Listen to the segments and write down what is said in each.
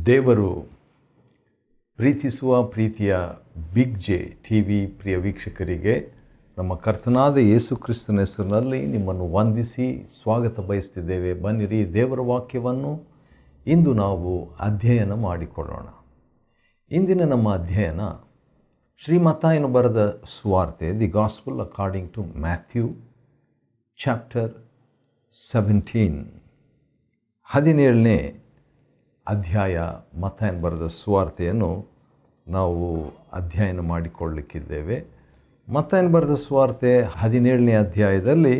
ದೇವರು ಪ್ರೀತಿಸುವ ಪ್ರೀತಿಯ ಬಿಗ್ ಜೆ ಟಿ ವಿ ಪ್ರಿಯ ವೀಕ್ಷಕರಿಗೆ ನಮ್ಮ ಕರ್ತನಾದ ಯೇಸು ಕ್ರಿಸ್ತನ ಹೆಸರಿನಲ್ಲಿ ನಿಮ್ಮನ್ನು ವಂದಿಸಿ ಸ್ವಾಗತ ಬಯಸ್ತಿದ್ದೇವೆ. ಬನ್ನಿರಿ, ದೇವರ ವಾಕ್ಯವನ್ನು ಇಂದು ನಾವು ಅಧ್ಯಯನ ಮಾಡಿಕೊಳ್ಳೋಣ. ಇಂದಿನ ನಮ್ಮ ಅಧ್ಯಯನ ಶ್ರೀ ಮತ್ತಾಯನು ಬರೆದ ಸುವಾರ್ತೆ, the gospel according to Matthew chapter 17, 17ನೇ ಅಧ್ಯಾಯ. ಮತ್ತಾಯನು ಬರೆದ ಸುವಾರ್ತೆಯನ್ನು ನಾವು ಅಧ್ಯಯನ ಮಾಡಿಕೊಳ್ಳಲಿಕ್ಕಿದ್ದೇವೆ. ಮತ್ತಾಯನು ಬರೆದ ಸುವಾರ್ತೆ 17ನೇ ಅಧ್ಯಾಯದಲ್ಲಿ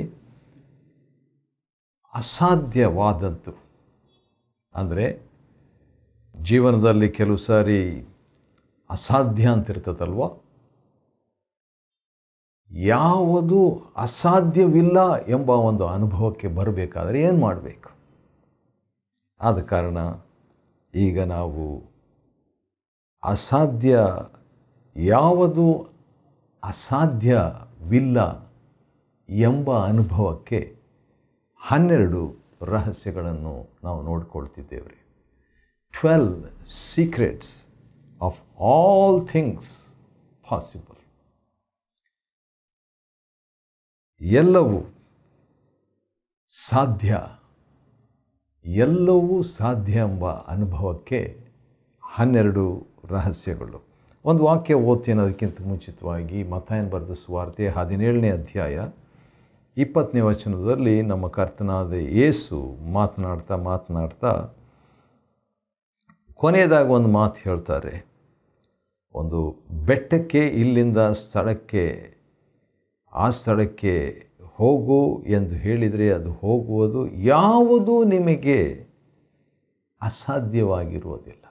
ಅಸಾಧ್ಯವಾದದ್ದು, ಅಂದರೆ ಜೀವನದಲ್ಲಿ ಕೆಲವು ಸಾರಿ ಅಸಾಧ್ಯ ಅಂತಿರ್ತದಲ್ವ, ಯಾವುದು ಅಸಾಧ್ಯವಿಲ್ಲ ಎಂಬ ಒಂದು ಅನುಭವಕ್ಕೆ ಬರಬೇಕಾದ್ರೆ ಏನು ಮಾಡಬೇಕು? ಆದ ಕಾರಣ ಈಗ ನಾವು ಯಾವುದು ಅಸಾಧ್ಯವಿಲ್ಲ ಎಂಬ ಅನುಭವಕ್ಕೆ 12 ರಹಸ್ಯಗಳನ್ನು ನಾವು ನೋಡಿಕೊಳ್ತಿದ್ದೇವೆ. 12 secrets of all things possible. ಎಲ್ಲವೂ ಸಾಧ್ಯ ಎಂಬ ಅನುಭವಕ್ಕೆ 12 ರಹಸ್ಯಗಳು. ಒಂದು ವಾಕ್ಯ ಓದ್ತೀನಿ ಅದಕ್ಕಿಂತ ಮುಂಚಿತವಾಗಿ. ಮತ್ತಾಯನು ಬರೆದ ಸುವಾರ್ತೆ 17ನೇ ಅಧ್ಯಾಯ 20ನೇ ವಚನದಲ್ಲಿ ನಮ್ಮ ಕರ್ತನಾದ ಯೇಸು ಮಾತನಾಡ್ತಾ ಕೊನೆಯದಾಗಿ ಒಂದು ಮಾತು ಹೇಳ್ತಾರೆ. ಒಂದು ಬೆಟ್ಟಕ್ಕೆ ಇಲ್ಲಿಂದ ಆ ಸ್ಥಳಕ್ಕೆ ಹೋಗು ಎಂದು ಹೇಳಿದರೆ ಅದು ಹೋಗುವುದು. ಯಾವುದೂ ನಿಮಗೆ ಅಸಾಧ್ಯವಾಗಿರುವುದಿಲ್ಲ.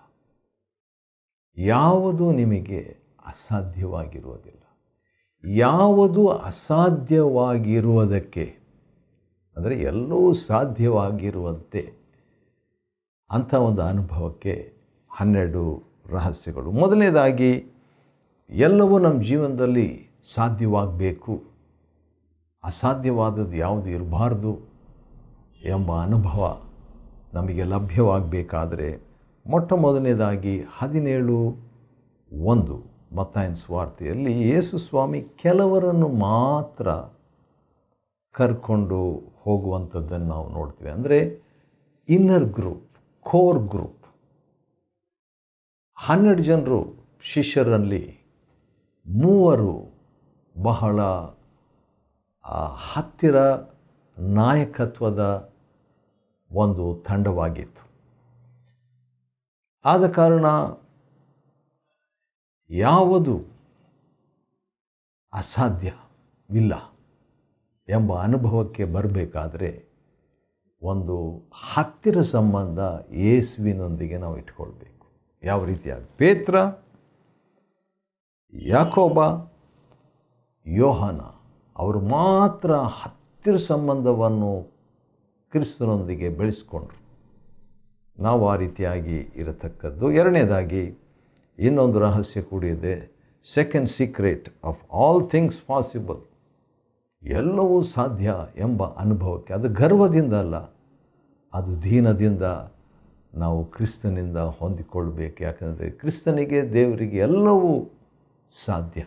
ಯಾವುದು ಅಸಾಧ್ಯವಾಗಿರುವುದಕ್ಕೆ, ಅಂದರೆ ಎಲ್ಲವೂ ಸಾಧ್ಯವಾಗಿರುವಂತೆ ಅಂಥ ಒಂದು ಅನುಭವಕ್ಕೆ 12 ರಹಸ್ಯಗಳು. ಮೊದಲನೇದಾಗಿ, ಎಲ್ಲವೂ ನಮ್ಮ ಜೀವನದಲ್ಲಿ ಸಾಧ್ಯವಾಗಬೇಕು, ಅಸಾಧ್ಯವಾದದ್ದು ಯಾವುದು ಇರಬಾರ್ದು ಎಂಬ ಅನುಭವ ನಮಗೆ ಲಭ್ಯವಾಗಬೇಕಾದರೆ ಮೊಟ್ಟ ಮೊದಲನೇದಾಗಿ 17:1 ಮತ್ತಾಯನ ಸುವಾರ್ತೆಯಲ್ಲಿ ಯೇಸು ಸ್ವಾಮಿ ಕೆಲವರನ್ನು ಮಾತ್ರ ಕರ್ಕೊಂಡು ಹೋಗುವಂಥದ್ದನ್ನು ನಾವು ನೋಡ್ತೀವಿ. ಅಂದರೆ ಇನ್ನರ್ ಗ್ರೂಪ್, ಕೋರ್ ಗ್ರೂಪ್. 12 ಜನರು ಶಿಷ್ಯರಲ್ಲಿ 3 ಬಹಳ ಹತ್ತಿರ ನಾಯಕತ್ವದ ಒಂದು ತಂಡವಾಗಿತ್ತು. ಆದ ಕಾರಣ ಯಾವುದು ಅಸಾಧ್ಯವಿಲ್ಲ ಎಂಬ ಅನುಭವಕ್ಕೆ ಬರಬೇಕಾದ್ರೆ ಒಂದು ಹತ್ತಿರ ಸಂಬಂಧ ಯೇಸುವಿನೊಂದಿಗೆ ನಾವು ಇಟ್ಕೊಳ್ಬೇಕು. ಯಾವ ರೀತಿಯಾಗಿ? ಪೇತ್ರ, ಯಾಕೋಬ, ಯೋಹಾನ ಅವರು ಮಾತ್ರ ಹತ್ತಿರ ಸಂಬಂಧವನ್ನು ಕ್ರಿಸ್ತನೊಂದಿಗೆ ಬೆಳೆಸ್ಕೊಂಡ್ರು. ನಾವು ಆ ರೀತಿಯಾಗಿ ಇರತಕ್ಕದ್ದು. ಎರಡನೇದಾಗಿ ಇನ್ನೊಂದು ರಹಸ್ಯ ಕೂಡಿದೆ. Second secret of all things possible. ಎಲ್ಲವೂ ಸಾಧ್ಯ ಎಂಬ ಅನುಭವಕ್ಕೆ, ಅದು ಗರ್ವದಿಂದ ಅಲ್ಲ, ಅದು ದೀನದಿಂದ ನಾವು ಕ್ರಿಸ್ತನಿಂದ ಹೊಂದಿಕೊಳ್ಬೇಕು. ಯಾಕಂದರೆ ಕ್ರಿಸ್ತನಿಗೆ, ದೇವರಿಗೆ ಎಲ್ಲವೂ ಸಾಧ್ಯ.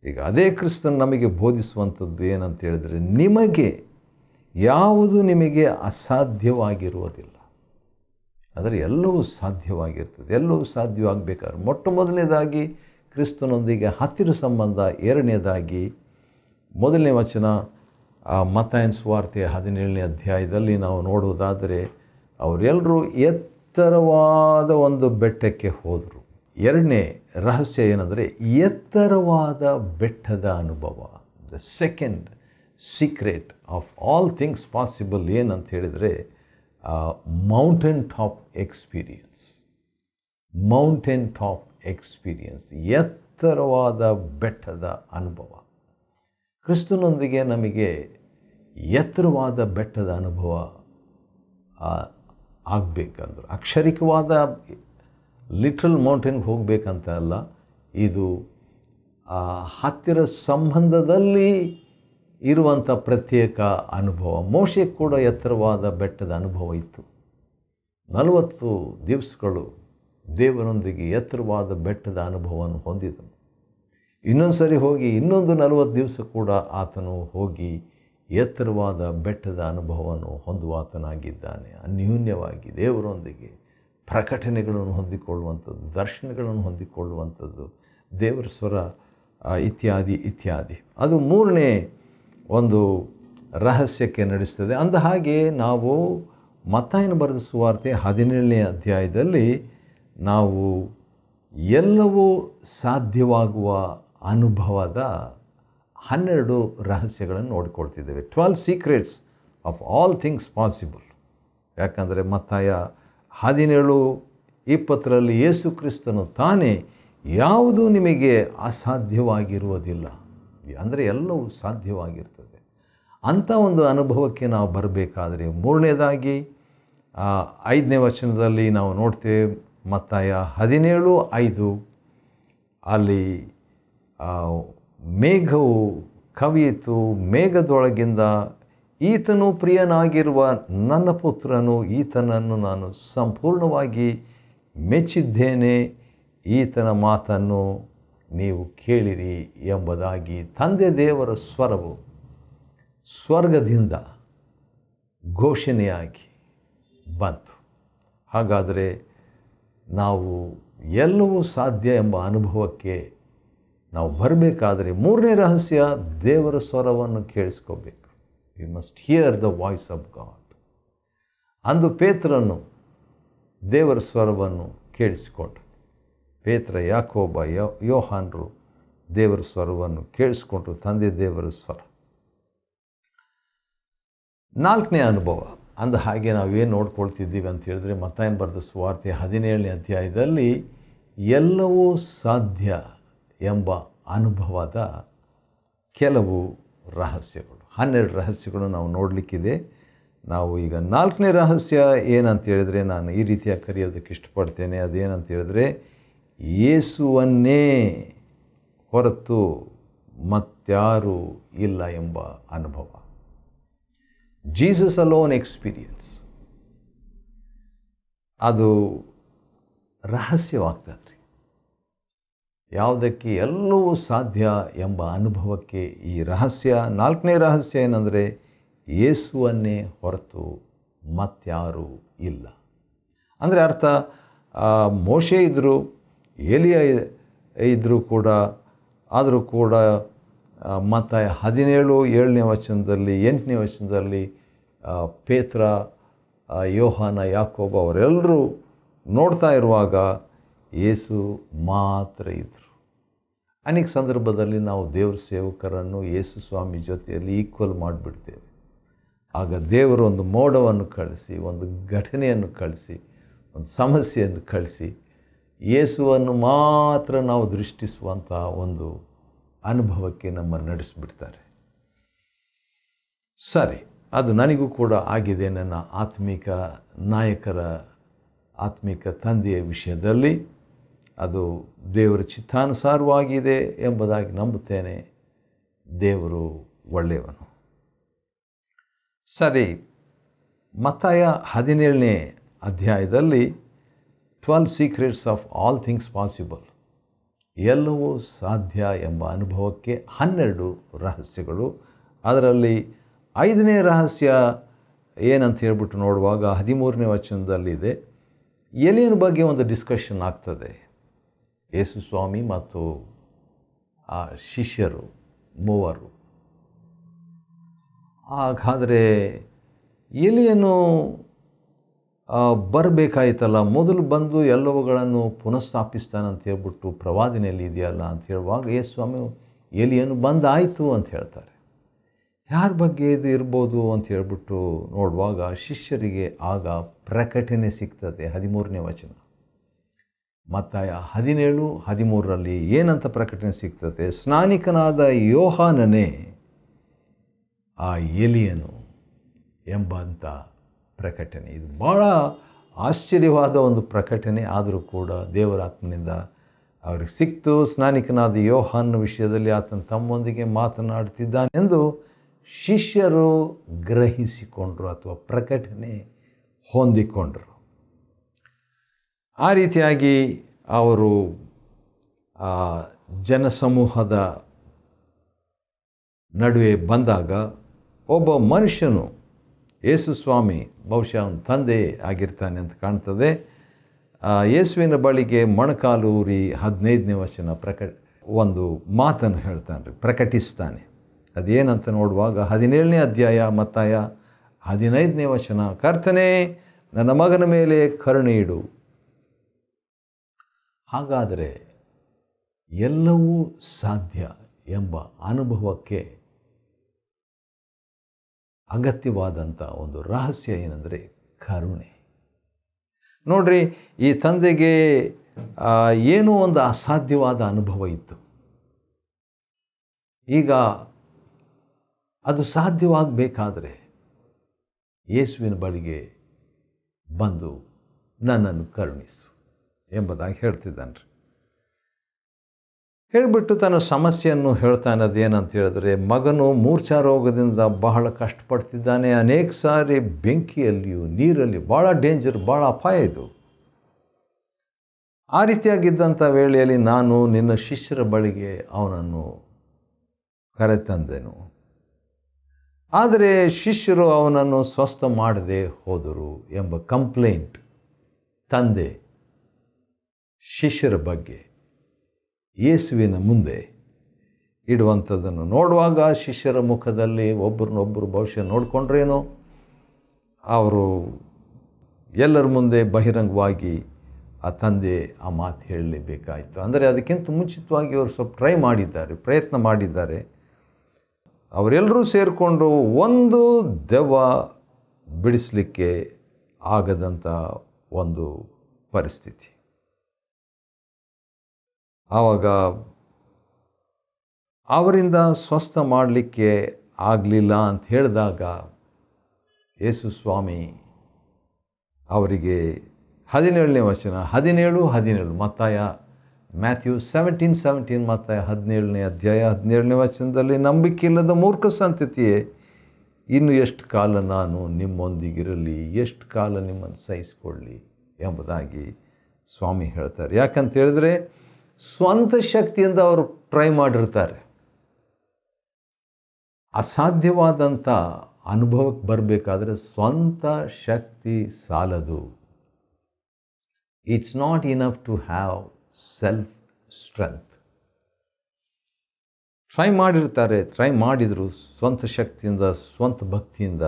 ಈಗ ಅದೇ ಕ್ರಿಸ್ತನ್ ನಮಗೆ ಬೋಧಿಸುವಂಥದ್ದು ಏನಂತ ಹೇಳಿದರೆ, ಯಾವುದು ನಿಮಗೆ ಅಸಾಧ್ಯವಾಗಿರುವುದಿಲ್ಲ. ಆದರೆ ಎಲ್ಲವೂ ಸಾಧ್ಯವಾಗಿರ್ತದೆ. ಎಲ್ಲವೂ ಸಾಧ್ಯವಾಗಬೇಕಾದ್ರೆ ಮೊಟ್ಟ ಮೊದಲನೇದಾಗಿ ಕ್ರಿಸ್ತನೊಂದಿಗೆ ಹತ್ತಿರ ಸಂಬಂಧ. ಎರಡನೇದಾಗಿ 1ನೇ ವಚನ ಮತ್ತಾಯನ ಸುವಾರ್ತೆ 17ನೇ ಅಧ್ಯಾಯದಲ್ಲಿ ನಾವು ನೋಡುವುದಾದರೆ, ಅವರೆಲ್ಲರೂ ಎತ್ತರವಾದ ಒಂದು ಬೆಟ್ಟಕ್ಕೆ ಹೋದರು. ಎರಡನೇ ರಹಸ್ಯ ಏನಂದರೆ ಎತ್ತರವಾದ ಬೆಟ್ಟದ ಅನುಭವ. The second secret of all things possible ಏನಂತ ಹೇಳಿದರೆ, ಮೌಂಟೇನ್ ಟಾಪ್ ಎಕ್ಸ್ಪೀರಿಯನ್ಸ್, ಎತ್ತರವಾದ ಬೆಟ್ಟದ ಅನುಭವ. ಕ್ರಿಸ್ತನೊಂದಿಗೆ ನಮಗೆ ಎತ್ತರವಾದ ಬೆಟ್ಟದ ಅನುಭವ ಆಗಬೇಕಂದ್ರೆ, ಅಕ್ಷರಿಕವಾದ ಲಿಟ್ರಲ್ ಮೌಂಟೇನ್ಗೆ ಹೋಗಬೇಕಂತ ಅಲ್ಲ, ಇದು ಹತ್ತಿರ ಸಂಬಂಧದಲ್ಲಿ ಇರುವಂಥ ಪ್ರತ್ಯೇಕ ಅನುಭವ. ಮೋಶೆಗೆ ಕೂಡ ಎತ್ತರವಾದ ಬೆಟ್ಟದ ಅನುಭವ ಇತ್ತು. 40 ದಿವಸಗಳು ದೇವರೊಂದಿಗೆ ಎತ್ತರವಾದ ಬೆಟ್ಟದ ಅನುಭವವನ್ನು ಹೊಂದಿದನು. ಇನ್ನೊಂದು ಸರಿ ಹೋಗಿ ಇನ್ನೊಂದು 40 ದಿವಸ ಕೂಡ ಆತನು ಹೋಗಿ ಎತ್ತರವಾದ ಬೆಟ್ಟದ ಅನುಭವವನ್ನು ಹೊಂದುವಾತನಾಗಿದ್ದಾನೆ. ಅನ್ಯೂನ್ಯವಾಗಿ ದೇವರೊಂದಿಗೆ ಪ್ರಕಟಣೆಗಳನ್ನು ಹೊಂದಿಕೊಳ್ಳುವಂಥದ್ದು, ದರ್ಶನಗಳನ್ನು ಹೊಂದಿಕೊಳ್ಳುವಂಥದ್ದು, ದೇವರ ಸ್ವರ ಇತ್ಯಾದಿ ಇತ್ಯಾದಿ. ಅದು 3ನೇ ಒಂದು ರಹಸ್ಯಕ್ಕೆ ನಡೆಸ್ತದೆ. ಅಂದ ಹಾಗೆ ನಾವು ಮತ್ತಾಯನ ಬರೆದ ಸುವಾರ್ತೆ 17ನೇ ಅಧ್ಯಾಯದಲ್ಲಿ ನಾವು ಎಲ್ಲವೂ ಸಾಧ್ಯವಾಗುವ ಅನುಭವದ 12 ರಹಸ್ಯಗಳನ್ನು ನೋಡಿಕೊಳ್ತಿದ್ದೇವೆ. 12 secrets of all things possible. ಯಾಕಂದರೆ ಮತ್ತಾಯ 17:20 ಯೇಸು ಕ್ರಿಸ್ತನು ತಾನೇ ಯಾವುದೂ ನಿಮಗೆ ಅಸಾಧ್ಯವಾಗಿರುವುದಿಲ್ಲ, ಅಂದರೆ ಎಲ್ಲವೂ ಸಾಧ್ಯವಾಗಿರ್ತದೆ. ಅಂಥ ಒಂದು ಅನುಭವಕ್ಕೆ ನಾವು ಬರಬೇಕಾದರೆ 3ನೇದಾಗಿ 5ನೇ ವಚನದಲ್ಲಿ ನಾವು ನೋಡ್ತೇವೆ. ಮತ್ತಾಯ 17:5 ಅಲ್ಲಿ ಮೇಘವು ಕವಿಯಿತು, ಮೇಘದೊಳಗಿಂದ ಈತನು ಪ್ರಿಯನಾಗಿರುವ ನನ್ನ ಪುತ್ರನು, ಈತನನ್ನು ನಾನು ಸಂಪೂರ್ಣವಾಗಿ ಮೆಚ್ಚಿದ್ದೇನೆ, ಈತನ ಮಾತನ್ನು ನೀವು ಕೇಳಿರಿ ಎಂಬುದಾಗಿ ತಂದೆ ದೇವರ ಸ್ವರವು ಸ್ವರ್ಗದಿಂದ ಘೋಷಣೆಯಾಗಿ ಬಂತು. ಹಾಗಾದರೆ ನಾವು ಎಲ್ಲವೂ ಸಾಧ್ಯ ಎಂಬ ಅನುಭವಕ್ಕೆ ನಾವು ಬರಬೇಕಾದರೆ 3ನೇ ರಹಸ್ಯ ದೇವರ ಸ್ವರವನ್ನು ಕೇಳಿಸ್ಕೋಬೇಕು. You must hear the voice of God. ಅಂದು ಪೇತ್ರನು ದೇವರ ಸ್ವರವನ್ನು ಕೇಳಿಸಿಕೊಂಡ. ಪೇತ್ರ, ಯಾಕೋಬ, ಯೋಹಾನರು ದೇವರ ಸ್ವರವನ್ನು ಕೇಳಿಸ್ಕೊಂಡ್ರು, ತಂದೆ ದೇವರ ಸ್ವರ. 4ನೇ ಅನುಭವ. ಅಂದ ಹಾಗೆ ನಾವೇನು ನೋಡ್ಕೊಳ್ತಿದ್ದೀವಿ ಅಂತ ಹೇಳಿದ್ರೆ, ಮತ್ತಾಯನ ಬರೆದ ಸುವಾರ್ತೆ 17ನೇ ಅಧ್ಯಾಯದಲ್ಲಿ ಎಲ್ಲವೂ ಸಾಧ್ಯ ಎಂಬ ಅನುಭವದ ಕೆಲವು ರಹಸ್ಯಗಳು, 12 ರಹಸ್ಯಗಳು ನಾವು ನೋಡಲಿಕ್ಕಿದೆ. ನಾವು ಈಗ 4ನೇ ರಹಸ್ಯ ಏನಂತ ಹೇಳಿದ್ರೆ, ನಾನು ಈ ರೀತಿಯಾಗಿ ಕರೆಯೋದಕ್ಕೆ ಇಷ್ಟಪಡ್ತೇನೆ. ಅದೇನಂತ ಹೇಳಿದ್ರೆ, ಯೇಸುವನ್ನೇ ಹೊರತು ಮತ್ಯಾರೂ ಇಲ್ಲ ಎಂಬ ಅನುಭವ. Jesus alone experience. ಅದು ರಹಸ್ಯವಾಗ್ತದೆ ರೀ. ಯಾವುದಕ್ಕೆ ಎಲ್ಲವೂ ಸಾಧ್ಯ ಎಂಬ ಅನುಭವಕ್ಕೆ ಈ ರಹಸ್ಯ. 4ನೇ ರಹಸ್ಯ ಏನಂದರೆ, ಯೇಸುವನ್ನೇ ಹೊರತು ಮತ್ಯಾರೂ ಇಲ್ಲ. ಅಂದರೆ ಅರ್ಥ, ಮೋಶೆ ಇದ್ದರು, ಎಲಿಯ ಇದ್ದರೂ ಕೂಡ, ಆದರೂ ಕೂಡ ಮತ್ತಾಯ 17:7ನೇ ವಚನದಲ್ಲಿ 8ನೇ ವಚನದಲ್ಲಿ ಪೇತ್ರ, ಯೋಹಾನ, ಯಾಕೋಬ ಅವರೆಲ್ಲರೂ ನೋಡ್ತಾ ಇರುವಾಗ ಯೇಸು ಮಾತ್ರ ಇದ್ದರು. ಅನೇಕ ಸಂದರ್ಭದಲ್ಲಿ ನಾವು ದೇವ್ರ ಸೇವಕರನ್ನು ಯೇಸು ಸ್ವಾಮಿ ಜೊತೆಯಲ್ಲಿ ಈಕ್ವಲ್ ಮಾಡಿಬಿಡ್ತೇವೆ. ಆಗ ದೇವರು ಒಂದು ಮೋಡವನ್ನು ಕಳಿಸಿ, ಒಂದು ಘಟನೆಯನ್ನು ಕಳಿಸಿ, ಒಂದು ಸಮಸ್ಯೆಯನ್ನು ಕಳಿಸಿ ಯೇಸುವನ್ನು ಮಾತ್ರ ನಾವು ದೃಷ್ಟಿಸುವಂಥ ಒಂದು ಅನುಭವಕ್ಕೆ ನಮ್ಮನ್ನು ನಡೆಸಿಬಿಡ್ತಾರೆ. ಸರಿ, ಅದು ನನಗೂ ಕೂಡ ಆಗಿದೆ. ನನ್ನ ಆತ್ಮಿಕ ನಾಯಕರ, ಆತ್ಮಿಕ ತಂದೆಯ ವಿಷಯದಲ್ಲಿ ಅದು ದೇವರ ಚಿತ್ತಾನುಸಾರವಾಗಿದೆ ಎಂಬುದಾಗಿ ನಂಬುತ್ತೇನೆ. ದೇವರು ಒಳ್ಳೆಯವನು. ಸರಿ, ಮತ್ತಾಯ 17ನೇ ಅಧ್ಯಾಯದಲ್ಲಿ 12 secrets of all things possible, ಎಲ್ಲವೂ ಸಾಧ್ಯ ಎಂಬ ಅನುಭವಕ್ಕೆ 12 ರಹಸ್ಯಗಳು. ಅದರಲ್ಲಿ 5ನೇ ರಹಸ್ಯ ಏನಂತ ಹೇಳ್ಬಿಟ್ಟು ನೋಡುವಾಗ 13ನೇ ವಚನದಲ್ಲಿದೆ. ಎಲಿಯನ ಬಗ್ಗೆ ಒಂದು ಡಿಸ್ಕಷನ್ ಆಗ್ತದೆ. ಯೇಸು ಸ್ವಾಮಿ ಮತ್ತು ಆ ಶಿಷ್ಯರು ಮೂವರು. ಹಾಗಾದರೆ ಎಲಿಯನು ಬರಬೇಕಾಯ್ತಲ್ಲ, ಮೊದಲು ಬಂದು ಎಲ್ಲವುಗಳನ್ನು ಪುನಃಸ್ಥಾಪಿಸ್ತಾನಂತ ಹೇಳ್ಬಿಟ್ಟು ಪ್ರವಾದನೆಯಲ್ಲಿ ಇದೆಯಲ್ಲ ಅಂತ ಹೇಳುವಾಗ ಯೇಸು ಸ್ವಾಮಿ ಎಲಿಯನು ಬಂದಾಯಿತು ಅಂತ ಹೇಳ್ತಾರೆ. ಯಾರ ಬಗ್ಗೆ ಇದು ಇರ್ಬೋದು ಅಂತ ಹೇಳ್ಬಿಟ್ಟು ನೋಡುವಾಗ ಶಿಷ್ಯರಿಗೆ ಆಗ ಪ್ರಕಟಣೆ ಸಿಗ್ತದೆ. 13ನೇ ವಚನ ಮತ್ತಾಯ 17:13 ಏನಂತ ಪ್ರಕಟಣೆ ಸಿಗ್ತದೆ? ಸ್ನಾನಿಕನಾದ ಯೋಹಾನನೇ ಆ ಎಲಿಯನು ಎಂಬಂಥ ಪ್ರಕಟಣೆ. ಇದು ಭಾಳ ಆಶ್ಚರ್ಯವಾದ ಒಂದು ಪ್ರಕಟಣೆ. ಆದರೂ ಕೂಡ ದೇವರ ಆತ್ಮನಿಂದ ಅವ್ರಿಗೆ ಸಿಕ್ತು. ಸ್ನಾನಿಕನಾದ ಯೋಹಾನನ ವಿಷಯದಲ್ಲಿ ಆತನ ತಮ್ಮೊಂದಿಗೆ ಮಾತನಾಡ್ತಿದ್ದಾನೆಂದು ಶಿಷ್ಯರು ಗ್ರಹಿಸಿಕೊಂಡ್ರು ಅಥವಾ ಪ್ರಕಟಣೆ ಹೊಂದಿಕೊಂಡರು. ಆ ರೀತಿಯಾಗಿ ಅವರು ಆ ಜನಸಮೂಹದ ನಡುವೆ ಬಂದಾಗ ಒಬ್ಬ ಮನುಷ್ಯನು, ಯೇಸು ಸ್ವಾಮಿ ಬಹುಶಃ ಅವನ ತಂದೆ ಆಗಿರ್ತಾನೆ ಅಂತ ಕಾಣ್ತದೆ, ಯೇಸುವಿನ ಬಳಿಗೆ ಮೊಣಕಾಲೂರಿ 15ನೇ ವಚನ ಒಂದು ಮಾತನ್ನು ಹೇಳ್ತಾನೆ, ಪ್ರಕಟಿಸ್ತಾನೆ. ಅದೇನಂತ ನೋಡುವಾಗ 17ನೇ ಅಧ್ಯಾಯ ಮತ್ತಾಯ 15ನೇ ವಚನ, ಕರ್ತನೇ ನನ್ನ ಮಗನ ಮೇಲೆ ಕರುಣೆ ಇಡು. ಹಾಗಾದರೆ ಎಲ್ಲವೂ ಸಾಧ್ಯ ಎಂಬ ಅನುಭವಕ್ಕೆ ಅಗತ್ಯವಾದಂಥ ಒಂದು ರಹಸ್ಯ ಏನಂದರೆ ಕರುಣೆ. ನೋಡ್ರಿ, ಈ ತಂದೆಗೆ ಏನೋ ಒಂದು ಅಸಾಧ್ಯವಾದ ಅನುಭವ ಇತ್ತು. ಈಗ ಅದು ಸಾಧ್ಯವಾಗಬೇಕಾದ್ರೆ ಯೇಸುವಿನ ಬಳಿಗೆ ಬಂದು ನನ್ನನ್ನು ಕರುಣಿಸು ಎಂಬುದಾಗಿ ಹೇಳ್ತಿದ್ದಾನೆ. ಹೇಳಿಬಿಟ್ಟು ತನ್ನ ಸಮಸ್ಯೆಯನ್ನು ಹೇಳ್ತಾನೆ. ಅದೇನಂತ ಹೇಳಿದ್ರೆ, ಮಗನು ಮೂರ್ಛಾ ರೋಗದಿಂದ ಬಹಳ ಕಷ್ಟಪಡ್ತಿದ್ದಾನೆ. ಅನೇಕ ಸಾರಿ ಬೆಂಕಿಯಲ್ಲಿಯೂ ನೀರಲ್ಲಿ ಭಾಳ ಡೇಂಜರ್, ಭಾಳ ಅಪಾಯ ಇದು. ಆ ರೀತಿಯಾಗಿದ್ದಂಥ ವೇಳೆಯಲ್ಲಿ ನಾನು ನಿನ್ನ ಶಿಷ್ಯರ ಬಳಿಗೆ ಅವನನ್ನು ಕರೆತಂದೆನು, ಆದರೆ ಶಿಷ್ಯರು ಅವನನ್ನು ಸ್ವಸ್ಥ ಮಾಡದೆ ಹೋದರು ಎಂಬ ಕಂಪ್ಲೇಂಟ್ ತಂದೆ ಶಿಷ್ಯರ ಬಗ್ಗೆ ಯೇಸುವಿನ ಮುಂದೆ ಇಡುವಂಥದ್ದನ್ನು ನೋಡುವಾಗ ಶಿಷ್ಯರ ಮುಖದಲ್ಲಿ ಒಬ್ಬರನ್ನೊಬ್ಬರು ಬಹುಶಃ ನೋಡಿಕೊಂಡ್ರೇನೋ ಅವರು ಎಲ್ಲರ ಮುಂದೆ ಬಹಿರಂಗವಾಗಿ ಆ ತಂದೆ ಆ ಮಾತು ಹೇಳಲೇಬೇಕಾಯಿತು. ಅಂದರೆ ಅದಕ್ಕಿಂತ ಮುಂಚಿತವಾಗಿ ಅವರು ಸ್ವಲ್ಪ ಪ್ರಯತ್ನ ಮಾಡಿದ್ದಾರೆ. ಅವರೆಲ್ಲರೂ ಸೇರಿಕೊಂಡು ಒಂದು ದೆವ್ವ ಬಿಡಿಸಲಿಕ್ಕೆ ಆಗದಂಥ ಒಂದು ಪರಿಸ್ಥಿತಿ. ಆವಾಗ ಅವರಿಂದ ಸ್ವಸ್ಥ ಮಾಡಲಿಕ್ಕೆ ಆಗಲಿಲ್ಲ ಅಂತ ಹೇಳಿದಾಗ ಯೇಸು ಸ್ವಾಮಿ ಅವರಿಗೆ 17ನೇ ವಚನ 17 ಮತ್ತಾಯ ಮ್ಯಾಥ್ಯೂ 17 ಮತ್ತಾಯ 17ನೇ ಅಧ್ಯಾಯ 17ನೇ ವಚನದಲ್ಲಿ, ನಂಬಿಕೆಯಿಲ್ಲದ ಮೂರ್ಖ ಸಂತತಿಯೇ, ಇನ್ನು ಎಷ್ಟು ಕಾಲ ನಾನು ನಿಮ್ಮೊಂದಿಗಿರಲಿ, ಎಷ್ಟು ಕಾಲ ನಿಮ್ಮನ್ನು ಸಹಿಸಿಕೊಳ್ಳಿ ಎಂಬುದಾಗಿ ಸ್ವಾಮಿ ಹೇಳ್ತಾರೆ. ಯಾಕಂತ ಹೇಳಿದ್ರೆ ಸ್ವಂತ ಶಕ್ತಿಯಿಂದ ಅವರು ಟ್ರೈ ಮಾಡಿರ್ತಾರೆ. ಅಸಾಧ್ಯವಾದಂಥ ಅನುಭವಕ್ಕೆ ಬರಬೇಕಾದ್ರೆ ಸ್ವಂತ ಶಕ್ತಿ ಸಾಲದು. It's not enough to have self strength. Try ಮಾಡಿದರು ಸ್ವಂತ ಶಕ್ತಿಯಿಂದ, ಸ್ವಂತ ಭಕ್ತಿಯಿಂದ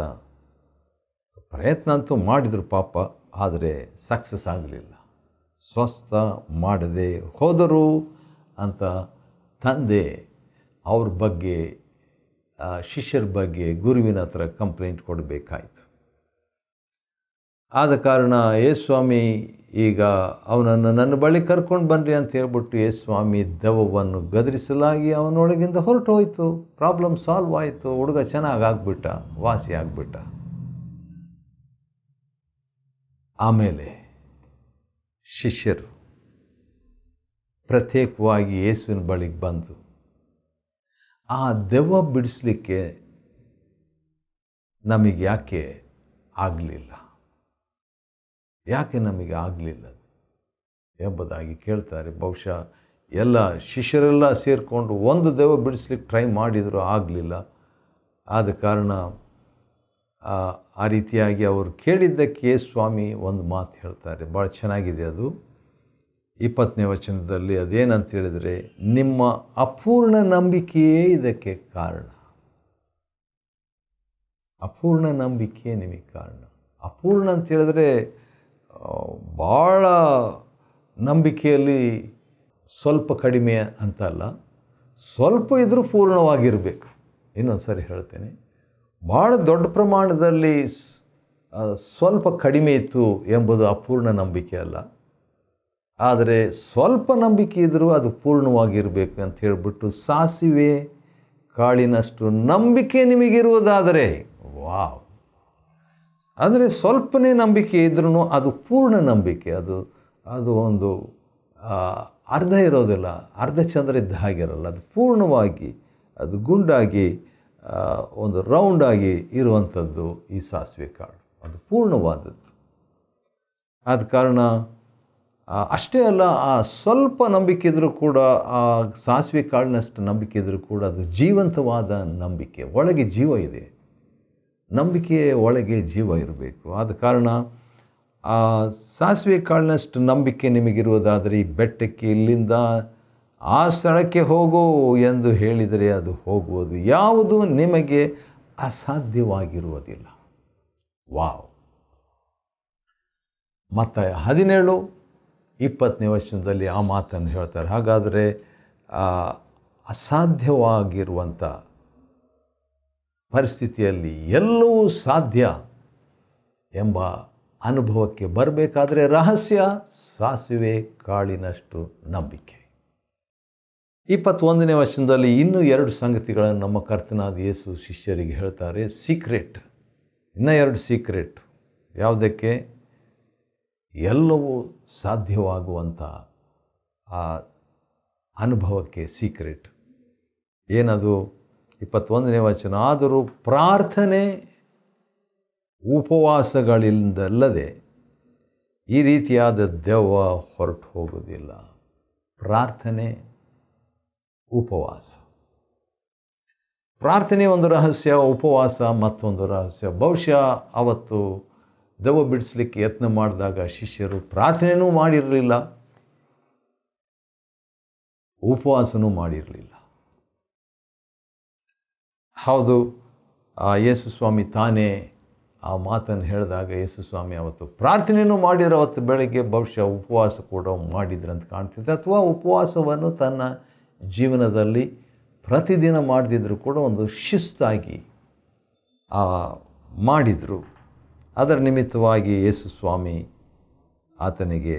ಪ್ರಯತ್ನ ಅಂತೂ ಮಾಡಿದರು ಪಾಪ, ಆದರೆ ಸಕ್ಸಸ್ ಆಗಲಿಲ್ಲ. ಸ್ವಸ್ಥ ಮಾಡದೆ ಹೋದರು ಅಂತ ತಂದೆ ಅವ್ರ ಬಗ್ಗೆ, ಶಿಷ್ಯರ ಬಗ್ಗೆ ಗುರುವಿನ ಹತ್ರ ಕಂಪ್ಲೇಂಟ್ ಕೊಡಬೇಕಾಯಿತು. ಆದ ಕಾರಣ ಯೇಸುಸ್ವಾಮಿ ಈಗ ಅವನನ್ನು ನನ್ನ ಬಳಿ ಕರ್ಕೊಂಡು ಬನ್ನಿರಿ ಅಂತ ಹೇಳ್ಬಿಟ್ಟು ಯೇಸುಸ್ವಾಮಿ ದೆವ್ವವನ್ನು ಗದರಿಸಲಾಗಿ ಅವನೊಳಗಿಂದ ಹೊರಟು ಹೋಯಿತು. ಪ್ರಾಬ್ಲಮ್ ಸಾಲ್ವ್ ಆಯಿತು. ಹುಡುಗ ಚೆನ್ನಾಗಾಗ್ಬಿಟ್ಟ, ವಾಸಿ ಆಗಿಬಿಟ್ಟ. ಆಮೇಲೆ ಶಿಷ್ಯರು ಪ್ರತ್ಯೇಕವಾಗಿ ಯೇಸುವಿನ ಬಳಿಗೆ ಬಂದು ಆ ದೆವ್ವ ಬಿಡಿಸಲಿಕ್ಕೆ ನಮಗೆ ಯಾಕೆ ಆಗಲಿಲ್ಲ ಎಂಬುದಾಗಿ ಕೇಳ್ತಾರೆ. ಬಹುಶಃ ಎಲ್ಲ ಶಿಷ್ಯರೆಲ್ಲ ಸೇರಿಕೊಂಡು ಒಂದು ದೆವ್ವ ಬಿಡಿಸ್ಲಿಕ್ಕೆ ಟ್ರೈ ಮಾಡಿದರೂ ಆಗಲಿಲ್ಲ. ಆದ ಕಾರಣ ಆ ರೀತಿಯಾಗಿ ಅವರು ಕೇಳಿದ್ದಕ್ಕೆ ಸ್ವಾಮಿ ಒಂದು ಮಾತು ಹೇಳ್ತಾರೆ, ಭಾಳ ಚೆನ್ನಾಗಿದೆ ಅದು. 20ನೇ ವಚನದಲ್ಲಿ ಅದೇನಂತ ಹೇಳಿದರೆ, ನಿಮ್ಮ ಅಪೂರ್ಣ ನಂಬಿಕೆಯೇ ಇದಕ್ಕೆ ಕಾರಣ. ಅಪೂರ್ಣ ನಂಬಿಕೆ ನಿಮಗೆ ಕಾರಣ. ಅಪೂರ್ಣ ಅಂತ ಹೇಳಿದ್ರೆ ಭಾಳ ನಂಬಿಕೆಯಲ್ಲಿ ಸ್ವಲ್ಪ ಕಡಿಮೆ ಅಂತಲ್ಲ, ಸ್ವಲ್ಪ ಇದ್ರೂ ಪೂರ್ಣವಾಗಿರಬೇಕು. ಇನ್ನೊಂದು ಸರಿ ಹೇಳ್ತೇನೆ, ಭಾಳ ದೊಡ್ಡ ಪ್ರಮಾಣದಲ್ಲಿ ಸ್ವಲ್ಪ ಕಡಿಮೆ ಇತ್ತು ಎಂಬುದು ಅಪೂರ್ಣ ನಂಬಿಕೆ ಅಲ್ಲ, ಆದರೆ ಸ್ವಲ್ಪ ನಂಬಿಕೆ ಇದ್ದರೂ ಅದು ಪೂರ್ಣವಾಗಿರಬೇಕು ಅಂತ ಹೇಳಿಬಿಟ್ಟು, ಸಾಸಿವೆ ಕಾಳಿನಷ್ಟು ನಂಬಿಕೆ ನಿಮಗಿರುವುದಾದರೆ, ವಾವ್, ಅಂದರೆ ಸ್ವಲ್ಪನೇ ನಂಬಿಕೆ ಇದ್ರೂ ಅದು ಪೂರ್ಣ ನಂಬಿಕೆ. ಅದು ಒಂದು ಅರ್ಧ ಇರೋದಿಲ್ಲ, ಅರ್ಧ ಚಂದ್ರ ಇದ್ದ ಹಾಗಿರಲ್ಲ. ಅದು ಪೂರ್ಣವಾಗಿ, ಅದು ಗುಂಡಾಗಿ, ಒಂದು ರೌಂಡಾಗಿ ಇರುವಂಥದ್ದು ಈ ಸಾಸಿವೆ ಕಾಳು. ಅದು ಪೂರ್ಣವಾದದ್ದು. ಆದ ಕಾರಣ ಅಷ್ಟೇ ಅಲ್ಲ, ಆ ಸ್ವಲ್ಪ ನಂಬಿಕೆ ಇದ್ದರೂ ಕೂಡ, ಆ ಸಾಸಿವೆ ಕಾಳಿನಷ್ಟು ನಂಬಿಕೆ ಇದ್ದರೂ ಕೂಡ ಅದು ಜೀವಂತವಾದ ನಂಬಿಕೆ. ಒಳಗೆ ಜೀವ ಇದೆ, ನಂಬಿಕೆಯ ಒಳಗೆ ಜೀವ ಇರಬೇಕು. ಆದ ಕಾರಣ ಆ ಸಾಸಿವೆ ಕಾಳಿನಷ್ಟು ನಂಬಿಕೆ ನಿಮಗಿರುವುದಾದರೆ ಈ ಬೆಟ್ಟಕ್ಕೆ ಇಲ್ಲಿಂದ ಆ ಸ್ಥಳಕ್ಕೆ ಹೋಗು ಎಂದು ಹೇಳಿದರೆ ಅದು ಹೋಗುವುದು. ಯಾವುದು ನಿಮಗೆ ಅಸಾಧ್ಯವಾಗಿರುವುದಿಲ್ಲ. ವಾವ್! ಮತ್ತಾಯ 17:20 ವಚನದಲ್ಲಿ ಆ ಮಾತನ್ನು ಹೇಳ್ತಾರೆ. ಹಾಗಾದರೆ ಅಸಾಧ್ಯವಾಗಿರುವಂಥ ಪರಿಸ್ಥಿತಿಯಲ್ಲಿ ಎಲ್ಲವೂ ಸಾಧ್ಯ ಎಂಬ ಅನುಭವಕ್ಕೆ ಬರಬೇಕಾದ್ರೆ ರಹಸ್ಯ ಸಾಸಿವೆ ಕಾಳಿನಷ್ಟು ನಂಬಿಕೆ. 21ನೇ ವಚನದಲ್ಲಿ ಇನ್ನೂ 2 ಸಂಗತಿಗಳನ್ನು ನಮ್ಮ ಕರ್ತನಾದ ಯೇಸು ಶಿಷ್ಯರಿಗೆ ಹೇಳ್ತಾರೆ. ಸೀಕ್ರೆಟ್, ಇನ್ನೂ 2 ಸೀಕ್ರೆಟ್. ಯಾವುದಕ್ಕೆ? ಎಲ್ಲವೂ ಸಾಧ್ಯವಾಗುವಂಥ ಆ ಅನುಭವಕ್ಕೆ ಸೀಕ್ರೆಟ್. ಏನದು? 21ನೇ ವಚನ, ಆದರೂ ಪ್ರಾರ್ಥನೆ ಉಪವಾಸಗಳಿಂದಲ್ಲದೆ ಈ ರೀತಿಯಾದ ದೆವ್ವ ಹೊರಟು ಹೋಗುವುದಿಲ್ಲ. ಪ್ರಾರ್ಥನೆ, ಉಪವಾಸ. ಪ್ರಾರ್ಥನೆ ಒಂದು ರಹಸ್ಯ, ಉಪವಾಸ ಮತ್ತೊಂದು ರಹಸ್ಯ. ಬಹುಶಃ ಅವತ್ತು ದೆವ್ವ ಬಿಡಿಸಲಿಕ್ಕೆ ಯತ್ನ ಮಾಡಿದಾಗ ಶಿಷ್ಯರು ಪ್ರಾರ್ಥನೆಯೂ ಮಾಡಿರಲಿಲ್ಲ, ಉಪವಾಸನೂ ಮಾಡಿರಲಿಲ್ಲ. ಹೌದು, ಯೇಸು ಸ್ವಾಮಿ ತಾನೇ ಆ ಮಾತನ್ನು ಹೇಳಿದಾಗ ಯೇಸು ಸ್ವಾಮಿ ಅವತ್ತು ಪ್ರಾರ್ಥನೆಯೂ ಮಾಡಿದ್ರೆ ಅವತ್ತು ಬೆಳಗ್ಗೆ ಬಹುಶಃ ಉಪವಾಸ ಕೂಡ ಮಾಡಿದ್ರಂತ ಕಾಣ್ತಿದೆ. ಅಥವಾ ಉಪವಾಸವನ್ನು ತನ್ನ ಜೀವನದಲ್ಲಿ ಪ್ರತಿದಿನ ಮಾಡದಿದ್ದರೂ ಕೂಡ ಒಂದು ಶಿಸ್ತಾಗಿ ಮಾಡಿದರು. ಅದರ ನಿಮಿತ್ತವಾಗಿ ಯೇಸು ಸ್ವಾಮಿ ಆತನಿಗೆ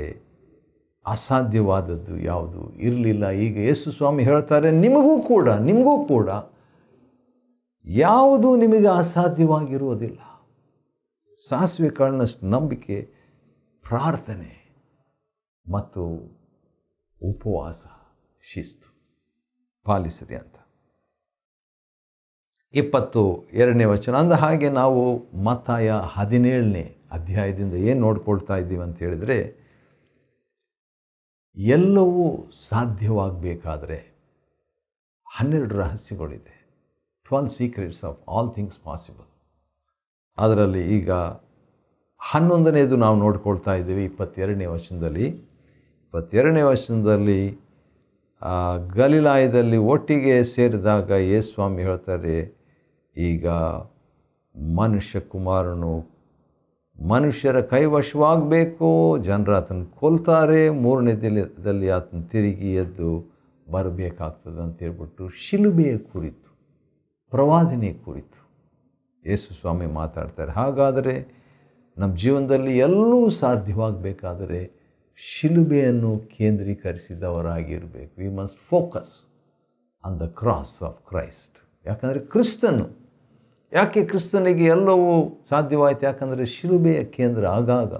ಅಸಾಧ್ಯವಾದದ್ದು ಯಾವುದು ಇರಲಿಲ್ಲ. ಈಗ ಯೇಸು ಸ್ವಾಮಿ ಹೇಳ್ತಾರೆ, ನಿಮಗೂ ಕೂಡ ಯಾವುದೂ ನಿಮಗೆ ಅಸಾಧ್ಯವಾಗಿರುವುದಿಲ್ಲ. ಸಾಸಿವೆ ಕಾಳಿನಷ್ಟು ನಂಬಿಕೆ, ಪ್ರಾರ್ಥನೆ ಮತ್ತು ಉಪವಾಸ ಶಿಸ್ತು ಪಾಲಿಸಿರಿ ಅಂತ. 22ನೇ ವಚನ. ಅಂದ ಹಾಗೆ ನಾವು ಮತ್ತಾಯ 17ನೇ ಅಧ್ಯಾಯದಿಂದ ಏನು ನೋಡ್ಕೊಳ್ತಾ ಇದ್ದೀವಿ ಅಂತ ಹೇಳಿದರೆ, ಎಲ್ಲವೂ ಸಾಧ್ಯವಾಗಬೇಕಾದ್ರೆ 12 ರಹಸ್ಯಗಳಿದೆ. 12 secrets of all things possible. ಅದರಲ್ಲಿ ಈಗ 11ನೇದು ನಾವು ನೋಡ್ಕೊಳ್ತಾ ಇದ್ದೀವಿ 22ನೇ ವಚನದಲ್ಲಿ. 22ನೇ ವಚನದಲ್ಲಿ ಗಲಿಲಾಯದಲ್ಲಿ ಒಟ್ಟಿಗೆ ಸೇರಿದಾಗ ಯೇಸು ಸ್ವಾಮಿ ಹೇಳ್ತಾರೆ, ಈಗ ಮನುಷ್ಯ ಕುಮಾರನು ಮನುಷ್ಯರ ಕೈವಶವಾಗಬೇಕು, ಜನರು ಆತನ ಕೊಲ್ತಾರೆ, 3ನೇ ದಿನದಲ್ಲಿ ಆತನ ತಿರುಗಿ ಎದ್ದು ಬರಬೇಕಾಗ್ತದೆ ಅಂತ ಹೇಳ್ಬಿಟ್ಟು ಶಿಲುಬೆಯ ಕುರಿತು, ಪ್ರವಾದನೆ ಕುರಿತು ಯೇಸು ಸ್ವಾಮಿ ಮಾತಾಡ್ತಾರೆ. ಹಾಗಾದರೆ ನಮ್ಮ ಜೀವನದಲ್ಲಿ ಎಲ್ಲವೂ ಸಾಧ್ಯವಾಗಬೇಕಾದರೆ ಶಿಲುಬೆಯನ್ನು ಕೇಂದ್ರೀಕರಿಸಿದವರಾಗಿರಬೇಕು. We must focus on the cross of Christ. ಯಾಕಂದರೆ ಯಾಕೆ ಕ್ರಿಸ್ತನಿಗೆ ಎಲ್ಲವೂ ಸಾಧ್ಯವಾಯಿತು? ಯಾಕಂದರೆ ಶಿಲುಬೆಯ ಕೇಂದ್ರ ಆಗಾಗ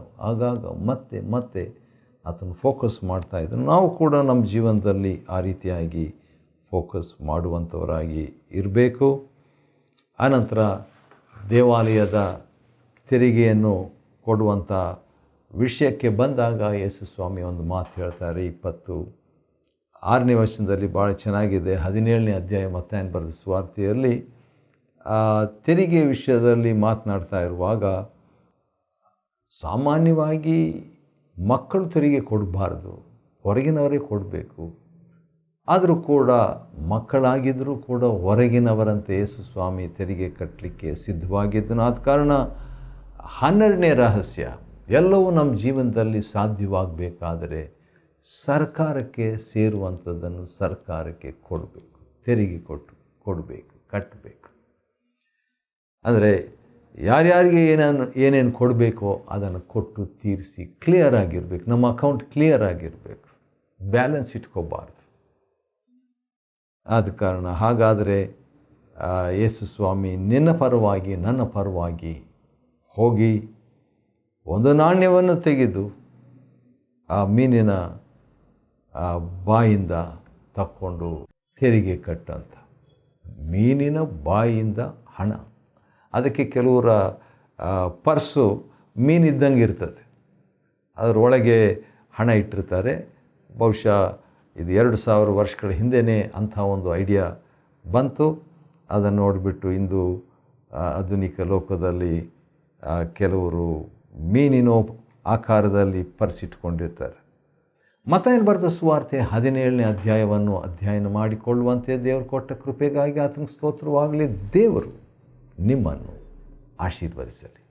ಮತ್ತೆ ಆತನು ಫೋಕಸ್ ಮಾಡ್ತಾಯಿದ್ರು. ನಾವು ಕೂಡ ನಮ್ಮ ಜೀವನದಲ್ಲಿ ಆ ರೀತಿಯಾಗಿ ಫೋಕಸ್ ಮಾಡುವಂಥವರಾಗಿ ಇರಬೇಕು. ಆನಂತರ ದೇವಾಲಯದ ತೆರಿಗೆಯನ್ನು ಕೊಡುವಂಥ ವಿಷಯಕ್ಕೆ ಬಂದಾಗ ಯೇಸು ಸ್ವಾಮಿ ಒಂದು ಮಾತು ಹೇಳ್ತಾರೆ. 26ನೇ ವಚನದಲ್ಲಿ ಭಾಳ ಚೆನ್ನಾಗಿದೆ. 17ನೇ ಅಧ್ಯಾಯ ಮತ್ತಾಯನ ಬರೆದ ಸುವಾರ್ತೆಯಲ್ಲಿ ತೆರಿಗೆ ವಿಷಯದಲ್ಲಿ ಮಾತನಾಡ್ತಾ ಇರುವಾಗ, ಸಾಮಾನ್ಯವಾಗಿ ಮಕ್ಕಳು ತೆರಿಗೆ ಕೊಡಬಾರ್ದು, ಹೊರಗಿನವರೇ ಕೊಡಬೇಕು. ಆದರೂ ಕೂಡ ಮಕ್ಕಳಾಗಿದ್ದರೂ ಕೂಡ ಹೊರಗಿನವರಂತೆ ಯೇಸು ಸ್ವಾಮಿ ತೆರಿಗೆ ಕಟ್ಟಲಿಕ್ಕೆ ಸಿದ್ಧವಾಗಿದ್ದನು. ಆದ ಕಾರಣ 12ನೇ ರಹಸ್ಯ, ಎಲ್ಲವೂ ನಮ್ಮ ಜೀವನದಲ್ಲಿ ಸಾಧ್ಯವಾಗಬೇಕಾದರೆ ಸರ್ಕಾರಕ್ಕೆ ಸೇರುವಂಥದ್ದನ್ನು ಸರ್ಕಾರಕ್ಕೆ ಕೊಡಬೇಕು, ತೆರಿಗೆ ಕಟ್ಟಬೇಕು. ಅಂದರೆ ಯಾರ್ಯಾರಿಗೆ ಏನೇನು ಕೊಡಬೇಕೋ ಅದನ್ನು ಕೊಟ್ಟು ತೀರಿಸಿ ಕ್ಲಿಯರ್ ಆಗಿರಬೇಕು. ನಮ್ಮ ಅಕೌಂಟ್ ಕ್ಲಿಯರ್ ಆಗಿರಬೇಕು, ಬ್ಯಾಲೆನ್ಸ್ ಇಟ್ಕೋಬಾರ್ದು. ಆದ ಕಾರಣ ಹಾಗಾದರೆ ಯೇಸು ಸ್ವಾಮಿ ನಿನ್ನ ಪರವಾಗಿ ನನ್ನ ಪರವಾಗಿ ಹೋಗಿ ಒಂದು ನಾಣ್ಯವನ್ನು ತೆಗೆದು ಆ ಮೀನಿನ ಬಾಯಿಂದ ತಕ್ಕೊಂಡು ತೆರಿಗೆ ಕಟ್ಟಂತ. ಮೀನಿನ ಬಾಯಿಂದ ಹಣ. ಅದಕ್ಕೆ ಕೆಲವರ ಪರ್ಸು ಮೀನಿದ್ದಂಗೆ ಇರ್ತದೆ, ಅದರೊಳಗೆ ಹಣ ಇಟ್ಟಿರ್ತಾರೆ. ಬಹುಶಃ ಇದು 2000 ವರ್ಷಗಳ ಹಿಂದೆಯೇ ಅಂಥ ಒಂದು ಐಡಿಯಾ ಬಂತು. ಅದನ್ನು ನೋಡಿಬಿಟ್ಟು ಇಂದು ಆಧುನಿಕ ಲೋಕದಲ್ಲಿ ಕೆಲವರು ಮೀನಿನ ಆಕಾರದಲ್ಲಿ ಪರ್ಸಿಟ್ಕೊಂಡಿರ್ತಾರೆ. ಮತ್ತಾಯನ ಬರೆದ ಸುವಾರ್ತೆ 17ನೇ ಅಧ್ಯಾಯವನ್ನು ಅಧ್ಯಯನ ಮಾಡಿಕೊಳ್ಳುವಂತೆ ದೇವರು ಕೊಟ್ಟ ಕೃಪೆಗಾಗಿ ಆತನಿಗೆ ಸ್ತೋತ್ರವಾಗಲಿ. ದೇವರು ನಿಮ್ಮನ್ನು ಆಶೀರ್ವದಿಸಲಿ.